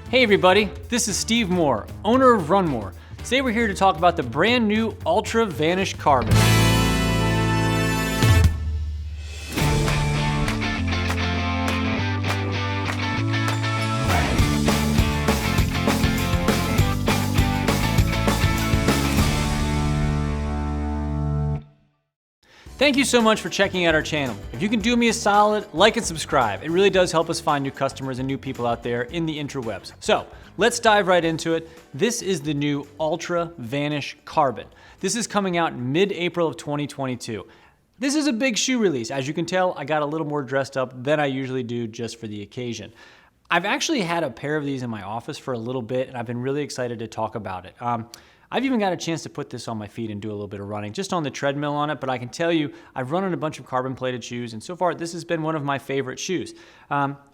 Hey everybody, this is Steve Moore, owner of Run More. Today we're here to talk about the brand new Altra Vanish Carbon. Thank you so much for checking out our channel. If you can do me a solid, like and subscribe. It really does help us find new customers and new people out there in the interwebs. So let's dive right into it. This is the new Altra Vanish Carbon. This is coming out mid-April of 2022. This is a big shoe release. As you can tell, I got a little more dressed up than I usually do just for the occasion. I've actually had a pair of these in my office for a little bit, and I've been really excited to talk about it. I've even got a chance to put this on my feet and do a little bit of running, just on the treadmill on it, but I can tell you, I've run on a bunch of carbon-plated shoes, and so far, this has been one of my favorite shoes.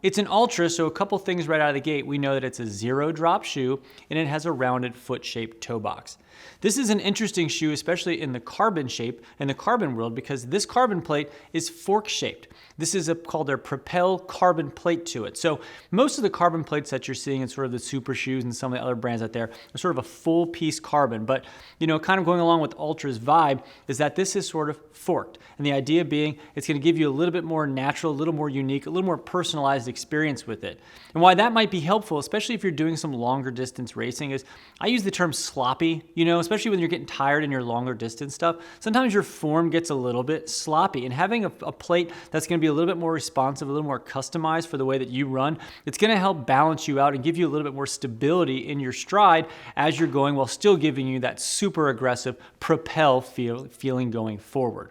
It's an Ultra, so a couple things right out of the gate. We know that it's a zero-drop shoe, and it has a rounded foot-shaped toe box. This is an interesting shoe, especially in the carbon shape, in the carbon world, because this carbon plate is fork-shaped. This is called their Propel carbon plate to it. So most of the carbon plates that you're seeing in sort of the super shoes and some of the other brands out there are sort of a full piece carbon. But, you know, kind of going along with Ultra's vibe is that this is sort of forked. And the idea being it's going to give you a little bit more natural, a little more unique, a little more personalized experience with it. And why that might be helpful, especially if you're doing some longer distance racing, is I use the term sloppy, you know, especially when you're getting tired in your longer distance stuff. Sometimes your form gets a little bit sloppy, and having a plate that's going to be a little bit more responsive, a little more customized for the way that you run, it's going to help balance you out and give you a little bit more stability in your stride as you're going, while still giving you that super aggressive propel feeling going forward.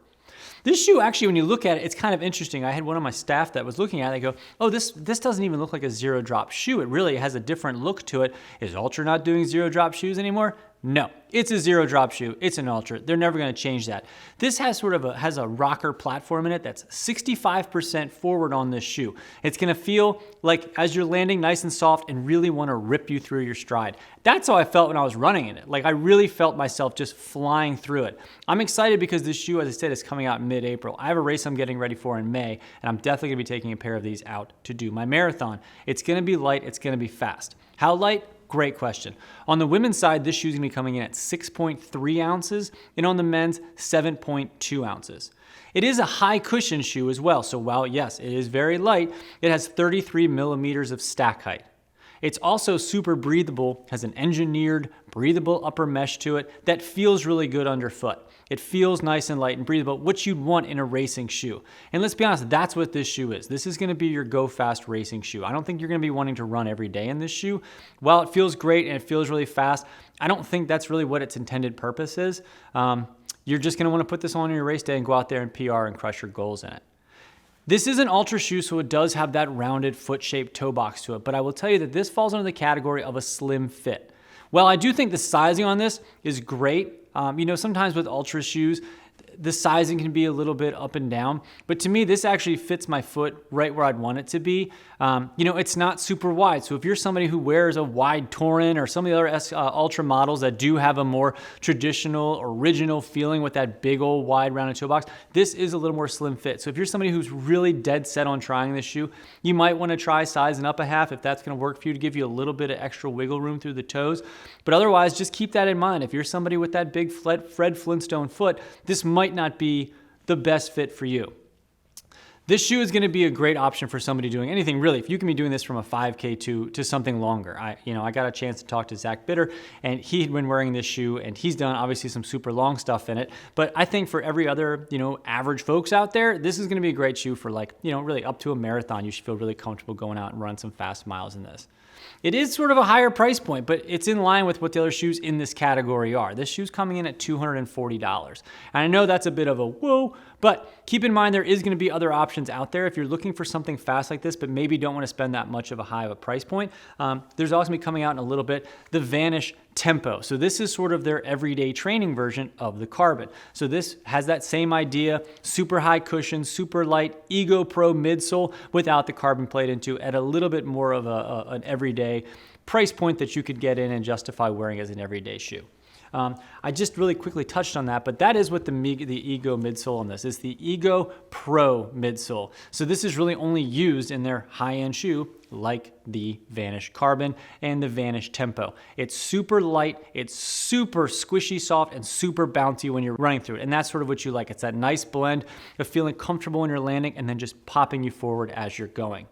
This shoe, actually, when you look at it, it's kind of interesting. I had one of my staff that was looking at it. They go, oh, this doesn't even look like a zero-drop shoe. It really has a different look to it. Is Ultra not doing zero-drop shoes anymore? No, it's a zero-drop shoe. It's an Ultra. They're never going to change that. This has sort of has a rocker platform in it that's 65% forward on this shoe. It's going to feel like as you're landing nice and soft and really want to rip you through your stride. That's how I felt when I was running in it. Like I really felt myself just flying through it. I'm excited because this shoe, as I said, is coming out mid-April. I have a race I'm getting ready for in May, and I'm definitely going to be taking a pair of these out to do my marathon. It's going to be light. It's going to be fast. How light? Great question. On the women's side, this shoe is going to be coming in at 6.3 ounces, and on the men's, 7.2 ounces. It is a high cushion shoe as well, so while yes, it is very light, it has 33 millimeters of stack height. It's also super breathable, has an engineered, breathable upper mesh to it that feels really good underfoot. It feels nice and light and breathable, what you'd want in a racing shoe. And let's be honest, that's what this shoe is. This is going to be your go fast racing shoe. I don't think you're going to be wanting to run every day in this shoe. While it feels great and it feels really fast, I don't think that's really what its intended purpose is. You're just going to want to put this on your race day and go out there and PR and crush your goals in it. This is an Ultra shoe, so it does have that rounded foot-shaped toe box to it, but I will tell you that this falls under the category of a slim fit. Well, I do think the sizing on this is great. You know, sometimes with Ultra shoes, the sizing can be a little bit up and down, but to me, this actually fits my foot right where I'd want it to be. You know, it's not super wide, so if you're somebody who wears a wide Torin or some of the other Ultra models that do have a more traditional, original feeling with that big old wide rounded toe box, this is a little more slim fit. So if you're somebody who's really dead set on trying this shoe, you might want to try sizing up a half if that's going to work for you to give you a little bit of extra wiggle room through the toes. But otherwise, just keep that in mind. If you're somebody with that big Fred Flintstone foot, this might not be the best fit for you. This shoe is going to be a great option for somebody doing anything really. If you can be doing this from a 5K to something longer. I got a chance to talk to Zach Bitter, and he had been wearing this shoe, and he's done obviously some super long stuff in it. But I think for every other, average folks out there, this is going to be a great shoe for really up to a marathon. You should feel really comfortable going out and run some fast miles in this. It is sort of a higher price point, but it's in line with what the other shoes in this category are. This shoe's coming in at $240. And I know that's a bit of a whoa, but keep in mind there is going to be other options out there. If you're looking for something fast like this, but maybe don't want to spend that much of a high of a price point, there's also going to be coming out in a little bit the Vanish Tempo. So this is sort of their everyday training version of the Carbon. So this has that same idea, super high cushion, super light, Ego Pro midsole without the carbon plate into at a little bit more of an everyday price point that you could get in and justify wearing as an everyday shoe. I just really quickly touched on that, but that is what the Ego midsole on this is, the Ego Pro midsole. So this is really only used in their high-end shoe, like the Vanish Carbon and the Vanish Tempo. It's super light, it's super squishy soft, and super bouncy when you're running through it. And that's sort of what you like. It's that nice blend of feeling comfortable when you're landing and then just popping you forward as you're going.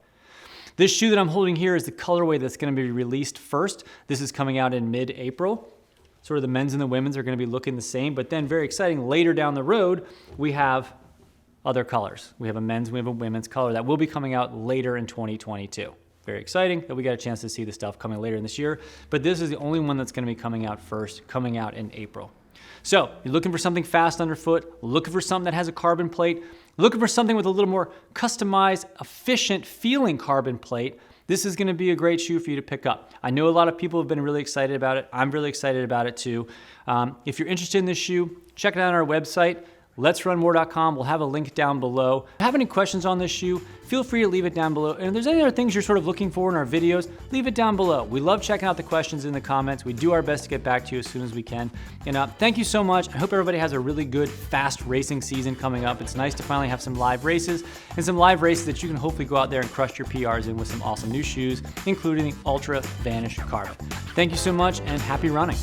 This shoe that I'm holding here is the colorway that's going to be released first. This is coming out in mid-April. Sort of the men's and the women's are going to be looking the same, but then very exciting, later down the road, we have other colors. We have a men's, we have a women's color that will be coming out later in 2022. Very exciting that we got a chance to see the stuff coming later in this year, but this is the only one that's going to be coming out first, coming out in April. So you're looking for something fast underfoot, looking for something that has a carbon plate, looking for something with a little more customized, efficient feeling carbon plate, this is going to be a great shoe for you to pick up. I know a lot of people have been really excited about it. I'm really excited about it too. If you're interested in this shoe, check it out on our website, letsrunmore.com. We'll have a link down below. If you have any questions on this shoe, feel free to leave it down below. And if there's any other things you're sort of looking for in our videos, leave it down below. We love checking out the questions in the comments. We do our best to get back to you as soon as we can. And thank you so much. I hope everybody has a really good, fast racing season coming up. It's nice to finally have some live races and some live races that you can hopefully go out there and crush your PRs in with some awesome new shoes, including the Altra Vanish Carbon. Thank you so much and happy running.